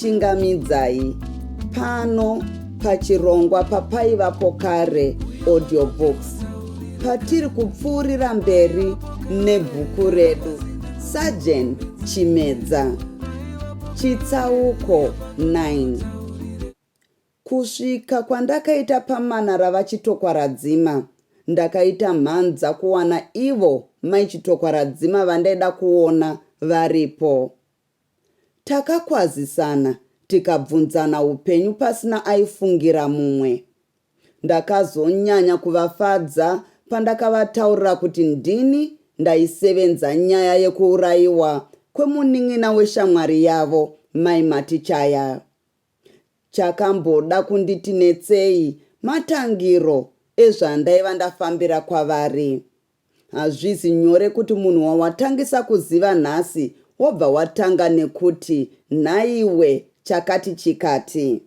chingamidzai pano pachirongwa papaivapokare Audiobooks, patiri kupfuurira mberi nebhuku redu Sajeni Chimedza Chitsauko 9. Kusvika kwandakaita pamanara vachitokwaradzima, ndakaita mhanza kuwana ivo maichitokwaradzima vandaida kuona varipo. Takakwazisana tikabvunzana upenyu pasina aifungira mumwe. Ndakazonyanya kuvafadza pandakavataurira kuti ndini ndaisevenza nyaya yekuurayiwa kwemunin'ina weshamwari yavo Mai Chaya. Chakamboda kunditi netsei matangiro ezvandaiva ndafambira kwavari. Hazvisi nyore kuti munhu wawatangisa kuziva nhasi wobva watanga nekuti nhaiwe chakati chikati.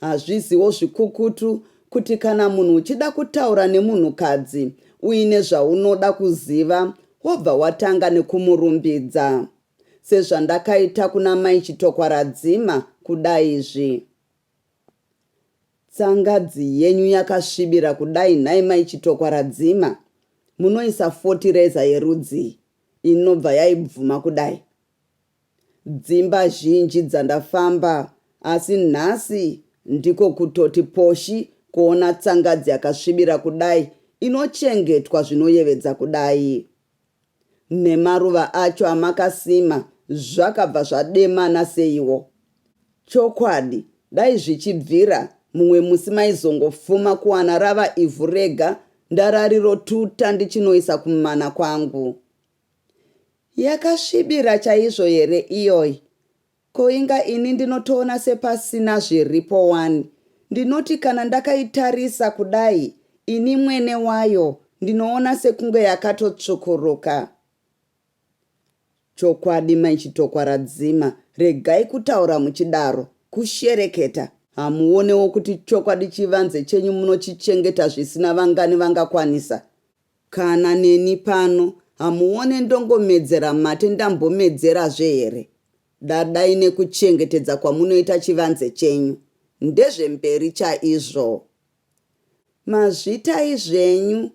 Hazvisiwo zvikukutu kuti kana munhu uchida kutaura nemunhukadzi uine zvaunoda kuziva wobva watanga nekumurumbidza, sezvandakaita kuna mai chitokwaradzima kudaizvi. Tsangadzi yenyu yakasvibira kudai nhai mai chitokwaradzima, munoisa fotireza yerudzi inobva yaibvuma kudai. Dzimba zhinji dzandafamba, asi nhasi ndiko kutoti poshi kuona tsangadzi yakasvibira kudai inochengetwa zvinoyevedza kudai. Nemaruva acho amakasima zvakabva zvademana seiwo. Chokwadi, dai zvichibvira mumwe musi maizongofuma kuwana rava ivhu rega ndarariro tuta ndichinoisa kumana kwangu. Yakasvibira chaizvo here iyoyi? Koinga ini ndinotoona sepasina zviripo wani. Ndinoti kana ndakaitarisa kudai, ini mwene wayo ndinoona sekunge yakatotsvukuruka. Chokwadi mai chitokwaradzima, regai kutaura muchidaro, kushereketa. Hamuonewo kuti chokwadi chivanze chenyu munochichengeta zvisina vangani vangakwanisa. Kana neni pano, hamuone ndongomedzera mate ndambomedzerazve here. Dadai nekuchengetedza kwamunoita chivanze chenyu. Ndezvemberi chaizvo. Mazvitai zvenyu.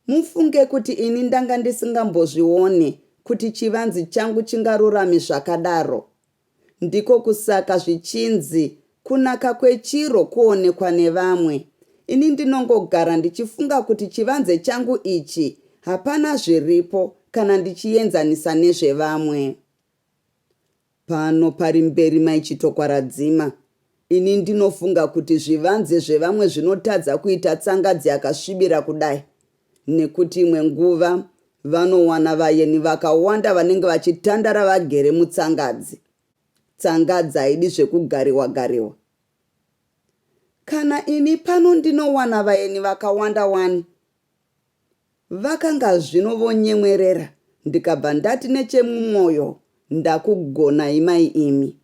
Mufunge kuti ini ndanga ndisingambozvione kuti chivanze changu chingarurami zvakadaro. Ndiko kusaka zvichinzi kunaka kwechiro kuonekwa nevamwe. Ini ndinongogara ndichifunga kuti chivanze changu ichi hapana zviripo kana ndichienzanisa nezvevamwe. Pano pari mberi mai chitokwaradzima, ini ndinofunga kuti zvivanze zvevamwe zvinotadza kuita tsangadzi yakasvibira kudai, nekuti imwe nguva vanowana vayeni vakawanda vanenge vachitandara vagere mutsangadzi. Tsangadzi haidi zvekugariwa-gariwa. Kana ini pano ndinowana vayeni vakawanda wani, vakanga zvino vonyemwerera, ndikabva ndati nechemumwoyo, ndakugonai mai imi.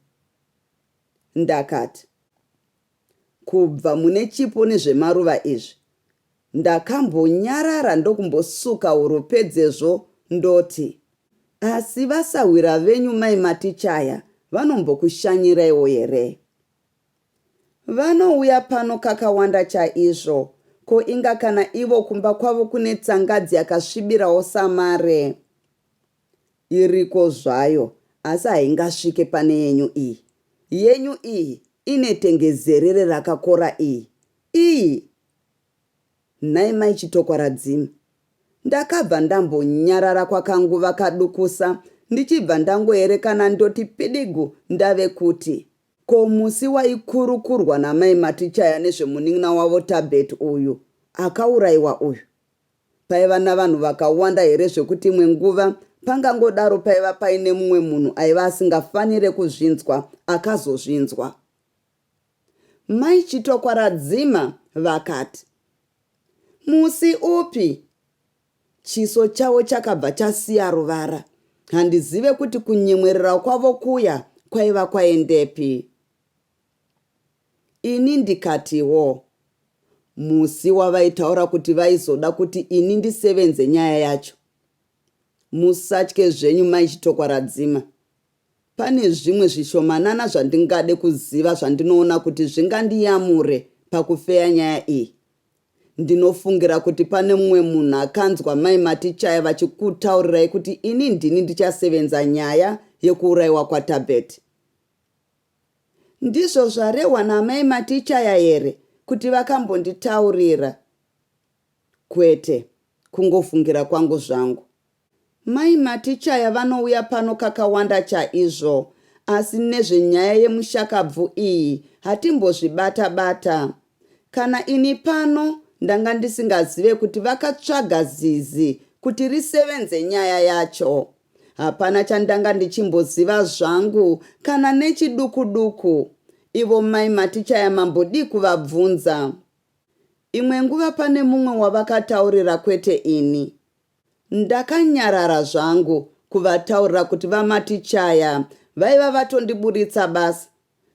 Ndakati, kubva mune chipo nezvemaruva izvi, ndakambonyarara ndokumbosuka huro pedzezvo ndoti, asi vasawira venyu Mai Chaya vanombokushanyiraiwo here? Vanouya pano kakawanda chaizvo, ko inga kana ivo kumba kwavo kune tsangadzi yakasvibirawo samare. Iriko zvayo, asi haingasvike pane yenyu iyi. Yenyu iyi ine tengezerere rakakora iyi. Iyi. Nhai mai chitokwaradzima, ndakabva ndambonyarara kwakanguva kadukusa, ndichibva ndangoerekana ndoti pidigu ndave kuti, ko musi waikurukurwa naMai Chaya nezvemunin'ina wavo Tabet uyu, akaurayiwa uyu. Paiva navanhu vakawanda here zvekuti imwe nguva pangangodaro paiva paine mumwe munhu aiva asingafanire kuzvinzwa akazozvinzwa. Mai chitokwaradzima vakati, musi upi? Chiso chavo chakabva chasiya ruvara. Handizive kuti kunyemwerera kwavo kuya kwaiva kwaendepi. Ini ndikatiwo, musi wavaitaura kuti vaizoda kuti ini ndisevenze nyaya yacho. Musatye zvenyu mai chitokwaradzima. pane zvimwe zvishomanana zvandingade kuziva zvandinoona kuti zvingandiyamure pakufeya nyaya iyi. Ndinofungira kuti pane mumwe munhu akanzwa mai matichaya vachikutaurirai kuti ini ndini ndichasevenza nyaya yekuurayiwa kwaThabet. Ndizvo zvarehwa namai matichaya here kuti vakambonditaurira? Kwete, kungofungira kwangu zvangu. Mai matichaya vanouya pano kakawanda chaizvo, asi nezvenyaya yemushakabvu iyi hatimbozvibata-bata. Kana ini pano ndanga ndisingazive kuti vakatsvaga zizi kuti risevenze nyaya yacho. Hapana chandanga ndichimboziva zvangu kana nechiduku-duku. Ivo mai matichaya mambodi kuvabvunza. Imwe nguva pane mumwe wavakataurira kwete ini. Ndakanyarara zvangu kuvataurira kuti vamatichaya vaiva vatondiburitsa basa.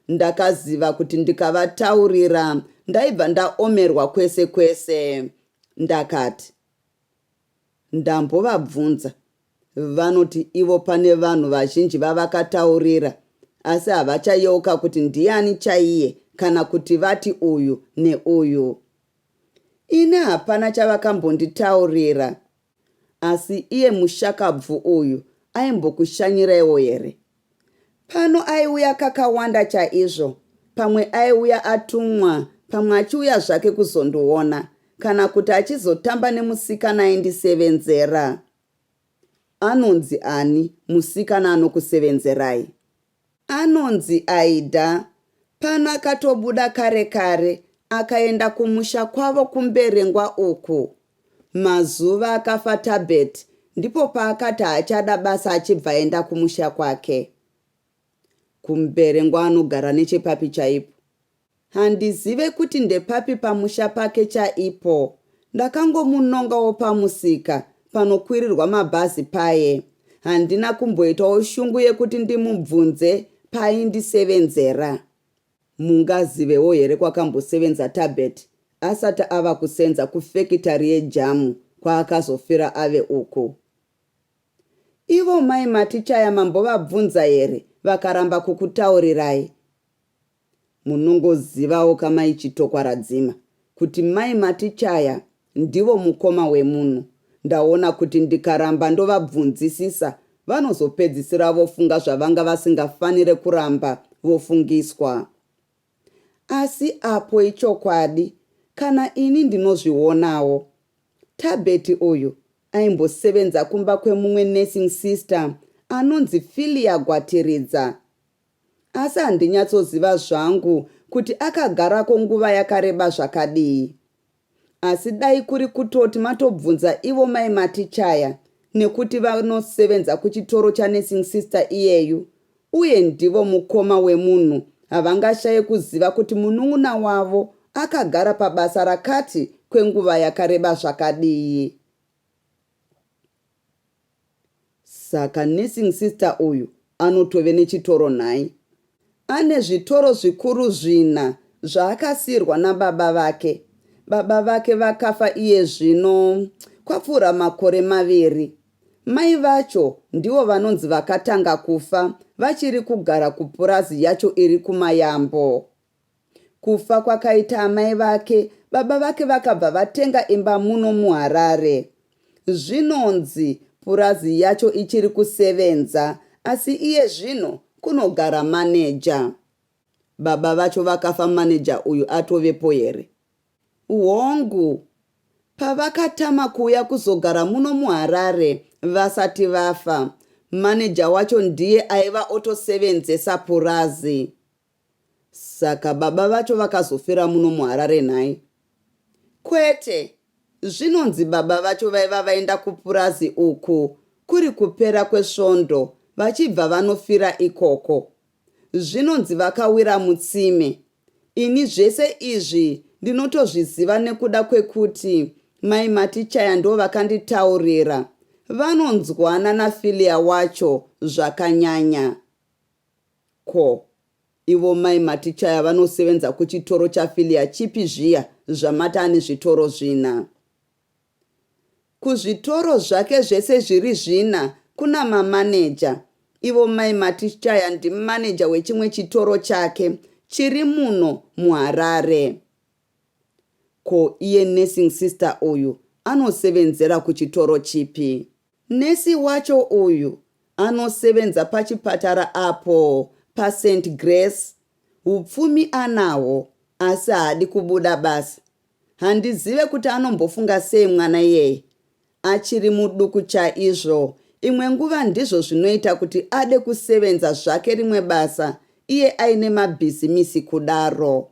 Ndakaziva kuti ndikavataurira ndaibva ndaomerwa kwese kwese. Ndakati, ndambovabvunza. Vanoti ivo pane vanhu vazhinji vavakataurira, asi havachayeuka kuti ndiani chaiye kana kuti vati uyu neuyu. Ine hapana chavakambonditaurira, asi iye mushakabvu uyu aimbokushanyiraiwo here? Pano aiuya kakawanda chaizvo, pamwe aiuya atumwa, pamwe achiuya zvake kuzondoona, kana kuti achizotamba nemusikana aindisevenzera. Anonzi ani musikana anokusevenzerai? Anonzi Aida. Pano akatobuda kare kare akaenda kumusha kwavo Kuverengwa uku. Mazuva akafa Thabet, ndipo paakati achada basa achibva aenda kumusha kwake. Kuverengwa anogara nechepapi chaipo? Handizive kuti ndepapi pamusha pake chaipo. Ndakangomunongawo pamusika panokwirirwa mabhazi paye. Handina kumboitawo shungu yekuti ndimubvunze paaindisevenzera. Mungazivewo here kwakambosevenza Thabet asati ava kusenza kufekitari yejamu kwaakazofira ave uku? Ivo mai matichaya mambovabvunza here vakaramba kukutaurirai? Munongozivawo kamai chitokwaradzima kuti mai matichaya ndivo mukoma wemunhu. Ndaona kuti ndikaramba ndovabvunzisisa vanozopedzisira vofunga zvavanga vasingafanire kuramba vofungiswa. Asi apo ichokwadi, kana ini ndinozvionawo. Thabet uyu aimbosevenza kumba kwemumwe nursing sister anonzi Filia Gwatiridza. Asi handinyatsoziva zvangu kuti akagarako nguva yakareba zvakadii. Asi dai kuri kutoti matobvunza ivo mai matichaya, nekuti vanosevenza kuchitoro chanursing sister iyeyu, uye ndivo mukoma wemunhu, havangashaye kuziva kuti munun'una wavo akagara pabasa rakati kwenguva yakareba zvakadii. Saka nursing sister uyu anotove nechitoro nhai. Ane zvitoro zvikuru 4 zvaakasirwa nababa vake. Baba vake vakafa iye zvino kwapfuura makore 2. Mai vacho ndivo vanonzi vakatanga kufa vachiri kugara kupurazi yacho iri kumayambo. Kufa kwakaita amai vake, baba vake vakabva vatenga imba muno muHarare. Zvinonzi purazi yacho ichiri kusevenza, asi iye zvino kunogara maneja. Baba vacho vakafa, maneja uyu atovepo here? Hongu, pavakatama kuuya kuzogara muno muHarare vasati vafa, maneja wacho ndiye aiva otosevenzesa purazi. Saka baba vacho vakazofira muno muHarare nhai? Kwete, zvinonzi baba vacho vaiva vaenda kupurazi uku kuri kupera kwesvondo vachibva vanofira ikoko. Zvinonzi vakawira mutsime. Ini zvese izvi ndinotozviziva nekuda kwekuti mai matichaya ndo vakanditaurira. Vanonzwana naFilia wacho zvakanyanya. Ko, ivo mai matichaya vanosevenza kuchitoro chaFilia chipi zviya zvamati ane zvitoro 4? Kuzvitoro zvake zvese zviri 4 kuna mamaneja, Ivo mai Matichaya ndimaneja wechimwe chitoro chake chiri muno muHarare. Ko iye nursing sister uyu anosevenzera kuchitoro chipi? Nesi wacho uyu anosevenza pachipatara apo paSt Grace. Upfumi anawo asi haadi kubuda basa. Handizive kuti anombofunga sei mwana iyeye. Achiri muduku chaizvo. Imwe nguva ndizvo zvinoita kuti ade kusevenza zvake rimwe basa iye aine mabhizimisi kudaro.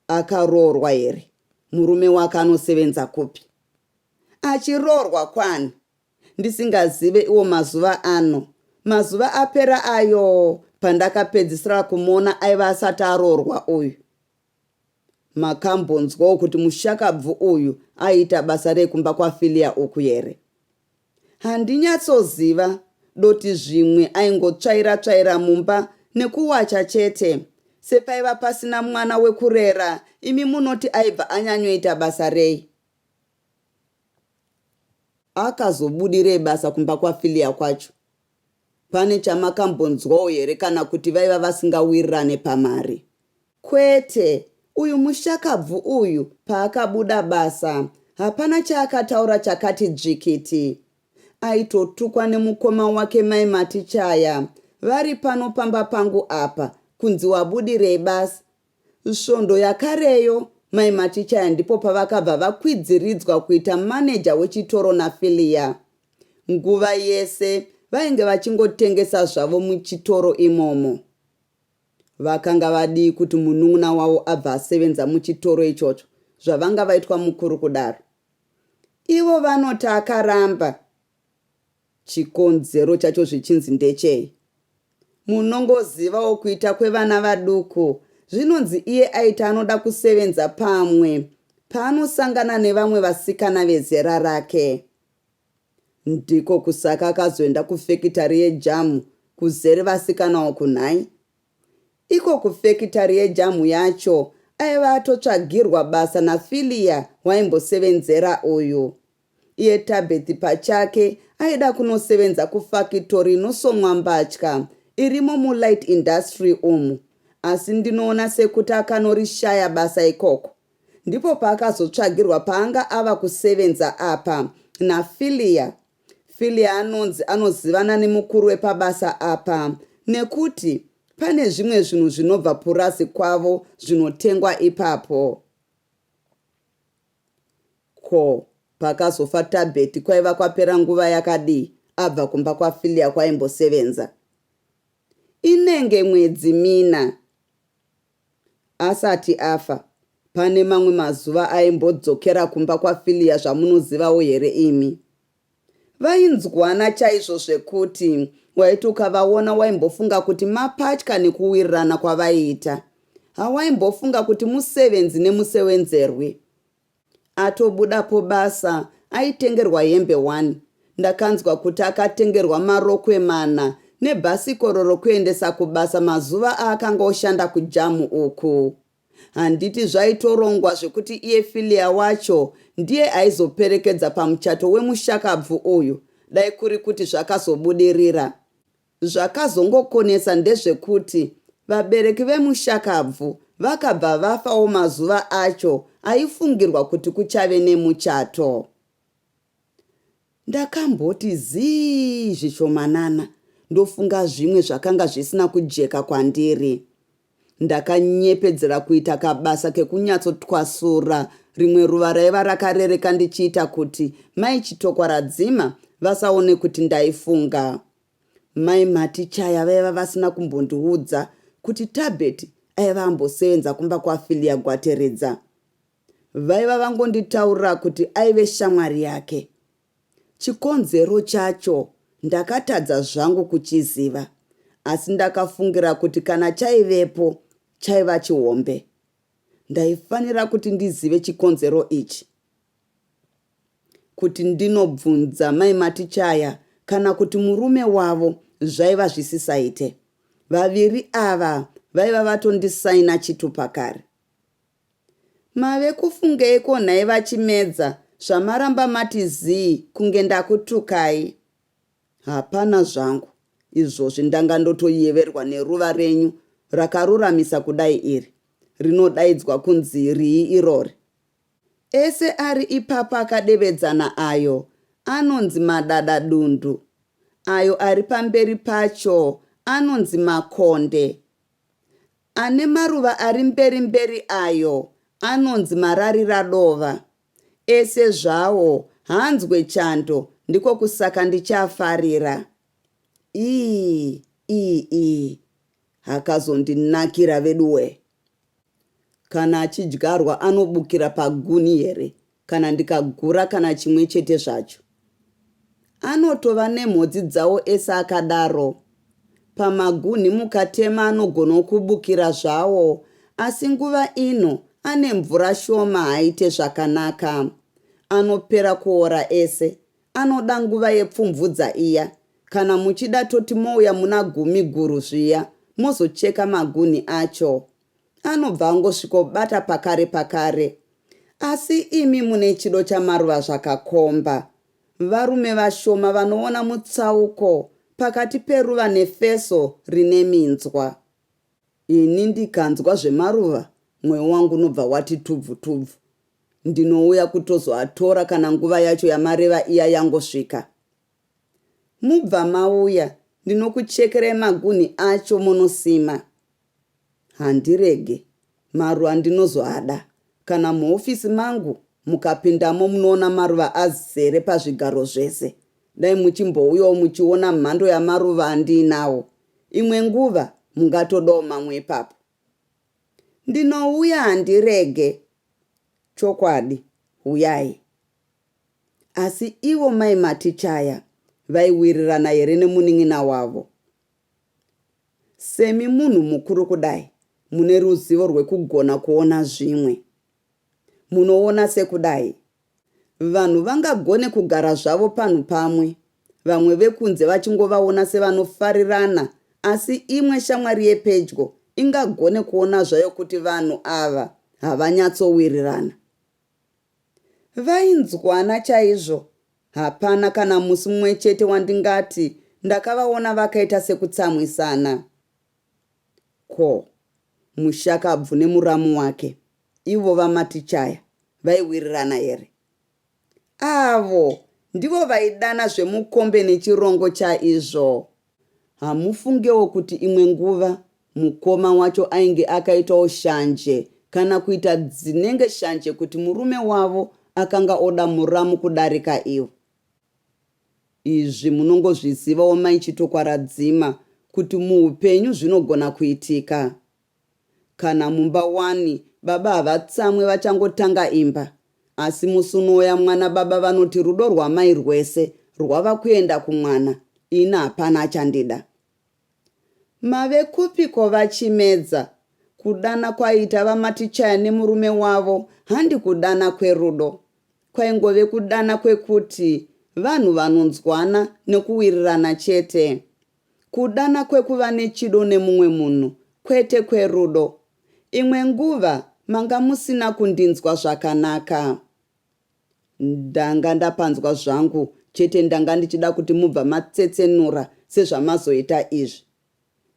Akaroorwa here? Murume wake anosevenza kupi? Achiroorwa kwani? Ndisingazive iwo mazuva ano. Mazuva apera ayo pandakapedzisira kumona aiva asati aroorwa uyu. Makambonzwawo kuti mushakabvu uyu aita basa rekumba kwaFilia uku here? Handinyatsoziva, doti zvimwe aingotsvaira-tsvaira mumba nekuwacha chete. Sepaiva pasina mwana wekurera, imi munoti aibva anyanyoita basa rei? Akazobudirei basa kumba kwaFilia kwacho? Pane chamakambonzwawo here kana kuti vaiva vasingawirirane pamari? Kwete, uyu mushakabvu uyu paakabuda basa, hapana chaakataura chakati dzvikiti. Aitotukwa nemukoma wake mai Matichaya. Vari pano pamba pangu apa, kunzi wabudirei basa. Svondo yakareyo, mai Matichaya ndipo pavakabva vakwidziridzwa kuita maneja wechitoro naFilia. Nguva yese vainge vachingotengesa zvavo muchitoro imomo. Vakanga vadii kuti munun'una wavo abva asevenza muchitoro ichocho, zvavanga vaitwa mukuru kudaro? Ivo vanoti akaramba. Chikonzero chacho zvichinzi ndechei? Munongozivawo kuita kwevana vaduku. Zvinonzi iye aita anoda kusevenza pamwe paanosangana nevamwe vasikana vezera rake. Ndiko kusaka akazoenda kufekitari yejamu kuzere vasikanawo kunhai. Iko kufekitari yejamu yacho aiva atotsvagirwa basa naFilia waimbosevenzera uyu. Iye Tabhethi pachake aida kunosevenza kufakitori inosomwa mbatya irimo mulight industry umu, asi ndinoona sekuti akanorishaya basa ikoko. Ndipo paakazotsvagirwa paanga ava kusevenza apa naFilia. Filia anonzi anozivana nemukuru wepabasa apa, nekuti pane zvimwe zvinhu zvinobva purazi kwavo zvinotengwa ipapo. Ko, pakazofa Tabhethi kwaiva kwapera nguva yakadii abva kumba kwaFilia kwaimbosevenza? Inenge mwedzi mina. Asati afa, pane mamwe mazuva aimbodzokera kumba kwaFilia zvamunozivawo here imi? Vainzwana chaizvo zvekuti waiti ukavaona waimbofunga kuti mapatya nekuwirirana kwavaiita. Hawaimbofunga kuti musevenzi nemusevenzerwi. Atobudapo basa aitengerwa hembe 1. Ndakanzwa kuti akatengerwa marokwe 4 nebhasikoro rokuendesa kubasa mazuva aakanga oshanda kujamu uku. Handiti zvaitorongwa zvekuti iye Filia wacho ndiye aizoperekedza pamuchato wemushakabvu uyu, dai kuri kuti zvakazobudirira. Zvakazongokonesa ndezvekuti vabereki vemushakabvu vakabva vafawo mazuva acho aifungirwa kuti kuchave nemuchato. Ndakamboti zii zvishomanana ndofunga zvimwe zvakanga zvisina kujeka kwandiri. Ndakanyepedzera kuita kabasa kekunyatsotwasura rimwe ruva raiva rakarereka ndichiita kuti mai Chitokwaradzima vasaone kuti ndaifunga. Mai Matichaya vaiva vasina kumbondiudza kuti Tabhethi aiva ambosevenza kumba kwaFilia Gwateredza. Vaiva vangonditaurira kuti aive shamwari yake. Chikonzero chacho ndakatadza zvangu kuchiziva, asi ndakafungira kuti kana chaivepo chaiva chihombe. Ndaifanira kuti ndizive chikonzero ichi, kuti ndinobvunza mai Matichaya kana kuti murume wavo zvaiva zvisisaite. Vaviri ava vaiva vatondisaina chitupa kare. Mave kufungeiko nhai vachimedza zvamaramba mati zii kunge ndakutukai? Hapana zvangu, izvozvi ndanga ndotoyeverwa neruva renyu rakaruramisa kudai iri rinodaidzwa kunzi rii irori. Ese ari ipapa akadevedzana ayo anonzi madadadundu, ayo ari pamberi pacho anonzi makonde, ane maruva ari mberi ayo anonzi marariradova. Ese zvawo hanzwe chando, ndiko kusaka ndichafarira. Hakazondinakira veduwe. Kana achidyarwa anobukira paguni here, kana ndikagura kana chimwe chete zvacho. Anotova nemhodzi dzawo ese akadaro. Pamaguni mukatema anogona kubukira zvawo, asi nguva ino ane mvura shoma haite zvakanaka. Anopera kuora ese, anoda nguva yepfumvudza iya. Kana muchida toti mouya muna 10 guru zviya, mozocheka maguni acho. Anobva angosvikobata pakare. Asi imi mune chido chamaruva zvakakomba. Varume vashoma vanoona mutsauko pakati peruva nefeso rine minzwa. Ini ndikanzwa zvemaruva, mwoyo wangu unobva wati tubvu. Ndinouya kutozoatora kana nguva yacho yamareva iya yangosvika. Mubva mauya, ndinokuchekerai maguni acho munosima. Handirege, maruva ndinozoada. Kana muhofisi mangu mukapindamo munoona maruva azere pazvigaro zvese. Dai muchimbouyawo muchiona mhando yamaruva andinawo. Imwe nguva mungatodawo mamwe ipapo. Ndinouya, handirege. Chokwadi, uyai. Asi ivo mai matichaya vaiwirirana here nemunin'ina wavo. Semi munhu mukuru kudai, mune ruzivo rwekugona kuona zvimwe. Munoona sekudai, vanhu vangagone kugara zvavo panhu pamwe, vamwe vekunze vachingovaona sevanofarirana, asi imwe shamwari yepedyo ingagone kuona zvayo kuti vanhu ava havanyatsowirirana. Vainzwana chaizvo. Hapana kana musi mumwe chete wandingati ndakavaona vakaita sekutsamwisana. Ko, Mushakabvu nemuramu wake, ivo vamatichaya, vaiwirirana here? Avo ndivo vaidana zvemukombe nechirongo chaizvo. Hamufungewo kuti imwe nguva mukoma wacho ainge akaitawo shanje kana kuita dzinenge shanje kuti murume wavo akanga oda muramu kudarika ivo. Izvi munongozvizivawo maichitokwaradzima kuti muupenyu zvinogona kuitika. Kana mumba 1 baba havatsamwe vachangotanga imba, asi musi unoya mwana baba vanoti rudo rwamai rwese rwava kuenda kumwana, ina hapana achandida. Mave kupiko vachimedza? Kudana kwaita vamatichaya nemurume wavo handi kudana kwerudo. Kwaingove kudana kwekuti vanhu vanonzwana nekuwirirana chete. Kudana kwekuva nechido nemumwe munhu, kwete kwerudo. Imwe nguva manga musina kundinzwa zvakanaka. Ndanga ndapanzwa zvangu, chete ndanga ndichida kuti mubva matsetsenura sezvamazoita izvi.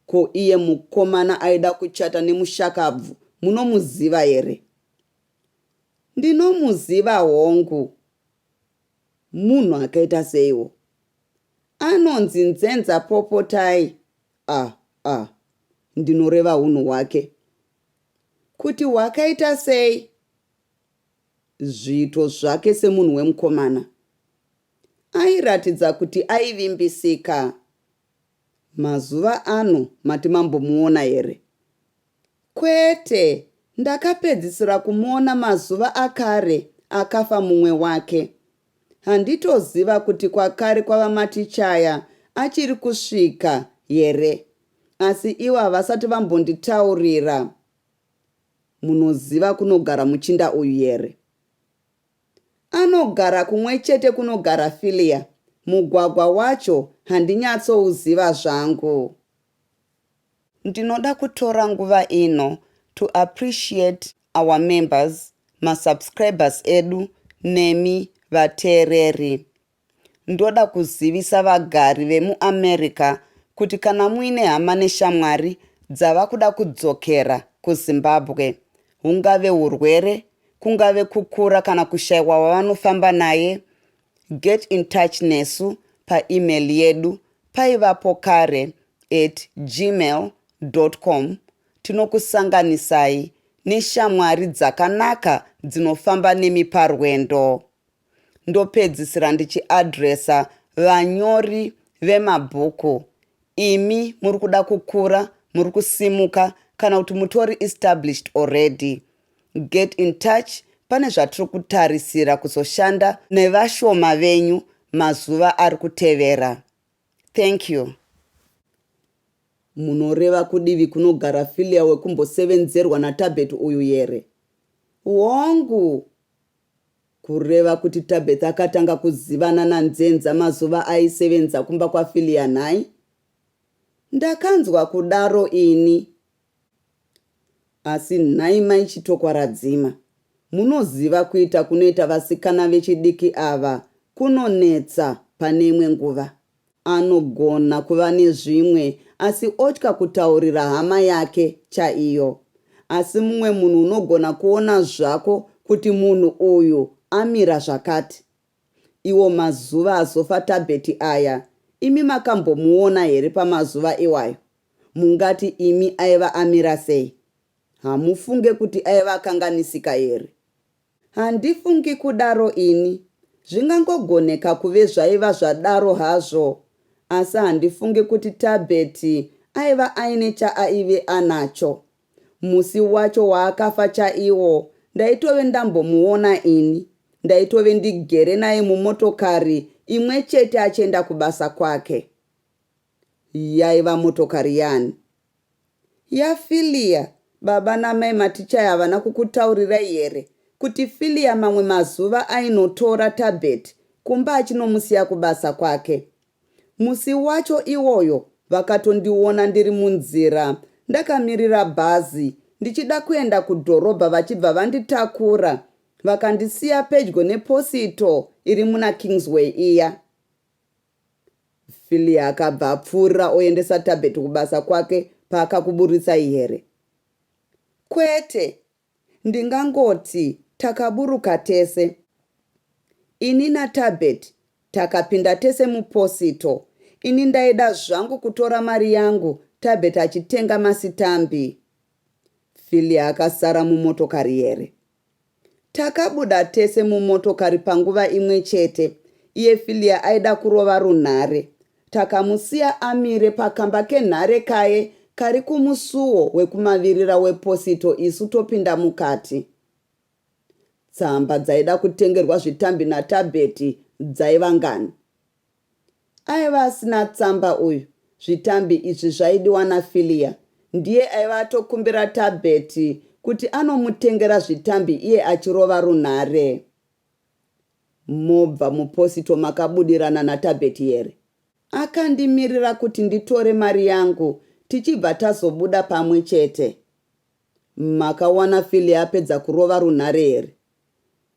Ko iye mukomana aida kuchata nemushakabvu, munomuziva here? Ndinomuziva hongu. Munhu akaita seiwo. Anonzi Nzenza Popotai. Ndinoreva hunhu hwake. Kuti hwakaita sei? Zviito zvake semunhu wemukomana. Airatidza kuti aivimbisika. Mazuva ano mati mambomuona here? Kwete, ndakapedzisira kumuona mazuva akare akafa mumwe wake. Handitoziva kuti kwakare kwava matichaya achiri kusvika here, asi ivo havasati vambonditaurira. Munoziva kunogara muchinda uyu here? Anogara kumwe chete kunogara Filia. Mugwagwa wacho handinyatsouziva zvangu. Ndinoda kutora nguva ino to appreciate our members, masubscribers edu, nemi vateereri. Ndoda kuzivisa vagari vemuAmerica kuti kana muine hama neshamwari dzava kuda kudzokera kuZimbabwe, hungave urwere, kungave kukura kana kushayiwa wavanofamba naye, get in touch nesu paemail yedu paivapokare@gmail.com. Tinokusanganisai neshamwari dzakanaka dzinofamba nemi parwendo. Ndopedzisira ndichiadresa vanyori vemabhuku. Imi muri kuda kukura, muri kusimuka, kana kuti mutori established already. Get in touch. Pane zvatiri kutarisira kuzoshanda nevashoma venyu mazuva ari kutevera. Thank you. Munoreva kudivi kunogara filia wekumbosevenzerwa naTabet uyu here? Hongu. Kureva kuti Tabet akatanga kuzivana nanzenza mazuva aisevenza kumba kwafilia nhai? Ndakanzwa kudaro ini. Asi nhai maichitokwaradzima. Munoziva kuita kunoita vasikana vechidiki ava kunonetsa pane imwe nguva. Anogona kuva nezvimwe asi otya kutaurira hama yake chaiyo. Asi mumwe munhu unogona kuona zvako kuti munhu uyu amira zvakati. Iwo mazuva azofa Tabet aya, imi makambomuona here pamazuva iwayo? Mungati imi aiva amira sei? Hamufunge kuti aiva akanganisika here? Handifungi kudaro ini. Zvingangogoneka kuve zvaiva zvadaro hazvo. Asi handifungi kuti Tabet aiva aine chaaive anacho. Musi wacho waakafa chaiwo, ndaitove ndambomuona ini. Ndaitove ndigere naye mumotokari imwe chete achienda kubasa kwake. Yaiva motokari yani? Yafilia. Baba namai maticha havana kukutaurirai here kuti Filia mamwe mazuva ainotora Tabet kumba achinomusiya kubasa kwake? Musi wacho iwoyo vakatondiona ndiri munzira ndakamirira bhazi ndichida kuenda kudhorobha, vachibva vanditakura vakandisiya pedyo neposito iri muna Kingsway iya. Filia akabva apfuura oendesa Tabet kubasa kwake paakakuburisai here? Kwete, ndingangoti takaburuka tese. Ini naTabet takapinda tese muposito. Ini ndaida zvangu kutora mari yangu, Tabet achitenga masitambi. Filia akasara mumotokari here? Takabuda tese mumotokari panguva imwe chete. Iye Filia aida kurova runhare. Takamusiya amire pakamba kenhare kaye kari kumusuwo wekumavirira weposito, isu topinda mukati. Tsamba dzaida kutengerwa zvitambi naTabet dzaiva ngani? Aiva asina tsamba uyu. Zvitambi izvi zvaidiwa naFilia. Ndiye aiva atokumbira Tabet kuti anomutengera zvitambi iye achirova runhare. Mobva muposito makabudirana naTabet here? Akandimirira kuti nditore mari yangu tichibva tazobuda pamwe chete. Makawana Filia apedza kurova runhare here?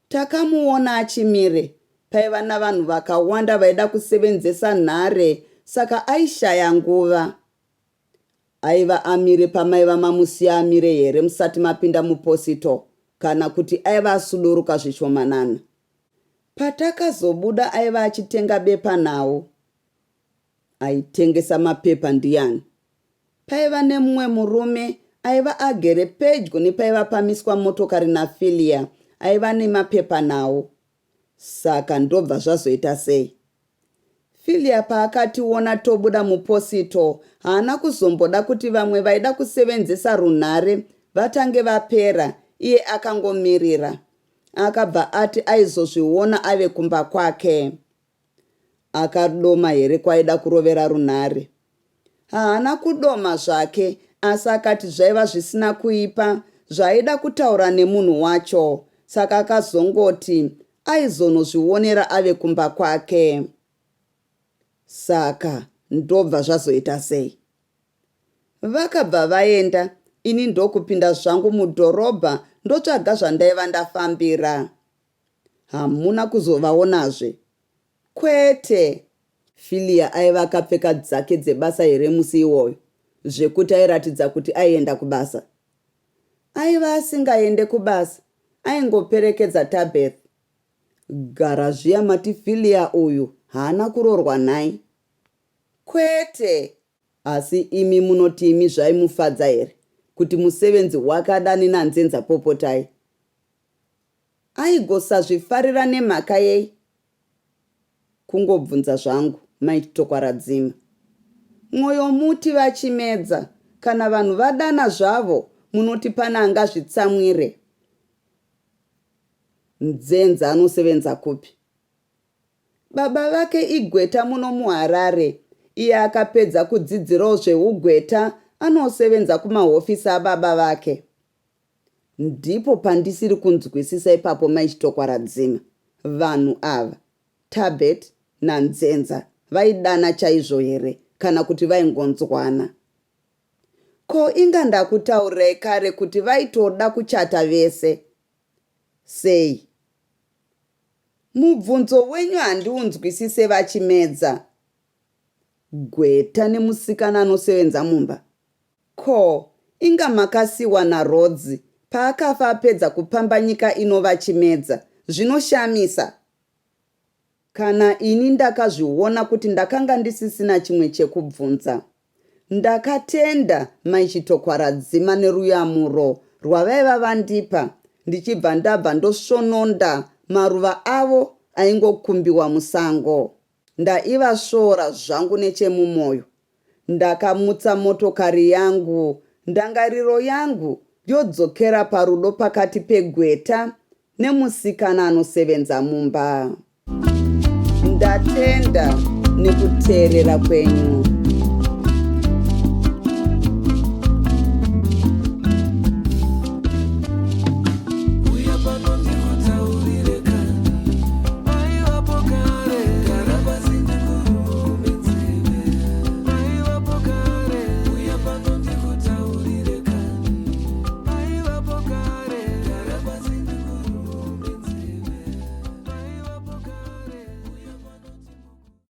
Takamuona achimire. Paiva navanhu vakawanda vaida kusevenzesa nhare, saka aishaya nguva. Aiva amire pamaiva mamusiya amire here musati mapinda muposito, kana kuti aiva asuduruka zvishomanana? Patakazobuda aiva achitenga bepa nawo. Aitengesa mapepa ndiani? Paiva nemumwe murume aiva agere pedyo nepaiva pamiswa motokari naFilia, aiva nemapepa nawo. Saka ndobva zvazoita sei? Filia paakationa tobuda muposito, haana kuzomboda kuti vamwe vaida kusevenzesa runhare vatange vapera. Iye akangomirira. Akabva ati aizozviona ave kumba kwake. Akadoma here kwaida kurovera runhare? Haana kudoma zvake, asi akati zvaiva zvisina kuipa, zvaida kutaura nemunhu wacho. Saka akazongoti aizonozvionera ave kumba kwake. Saka ndobva zvazoita sei? Vakabva vaenda. Ini ndokupinda zvangu mudhorobha ndotsvaga zvandaiva ndafambira. Hamuna kuzovaonazve? Kwete. Filia aiva akapfeka dzake dzebasa here musi iwoyo, zvekuti airatidza kuti aienda kubasa. Aiva asingaende kubasa, aingoperekedza Tabeth. Garazviya mati Filia uyu haana kuroorwa nhai? Kwete, asi imi munoti imi zvaimufadza here kuti musevenzi wake adani nanzenza popotai? Aigosazvifarira nemhaka yei? Kungobvunza zvangu, maiti Tokwaradzima. Mwoyo muti vachimedza, kana vanhu vadana zvavo munoti pana angazvitsamwire. Nzenza anosevenza kupi? Baba vake igweta muno muHarare. Iye akapedza kudzidzirawo zveugweta, anosevenza kumahofisi ababa vake. Ndipo pandisiri kunzwisisa ipapo, maiti Tokwaradzima. Vanhu ava, Tabet naNzenza, vaidana chaizvo here kana kuti vaingonzwana? Ko inga ndakutaurirai kare kuti vaitoda kuchata vese. Sei? Mubvunzo wenyu handiunzwisise vachimedza. Gweta nemusikana anosevenza mumba. Ko inga makasiwa naRodzi paakafa apedza kupamba nyika ino vachimedza. Zvinoshamisa. Kana ini ndakazviona kuti ndakanga ndisisina chimwe chekubvunza. Ndakatenda maiti Tokwaradzima neruyamuro rwavaiva vandipa, ndichibva ndabva ndosvononda maruva avo aingokumbiwa musango. Ndaivashora zvangu nechemumwoyo. Ndakamutsa motokari yangu, ndangariro yangu yodzokera parudo pakati pegweta nemusikana anosevenza mumba. Ndatenda nekuteerera kwenyu.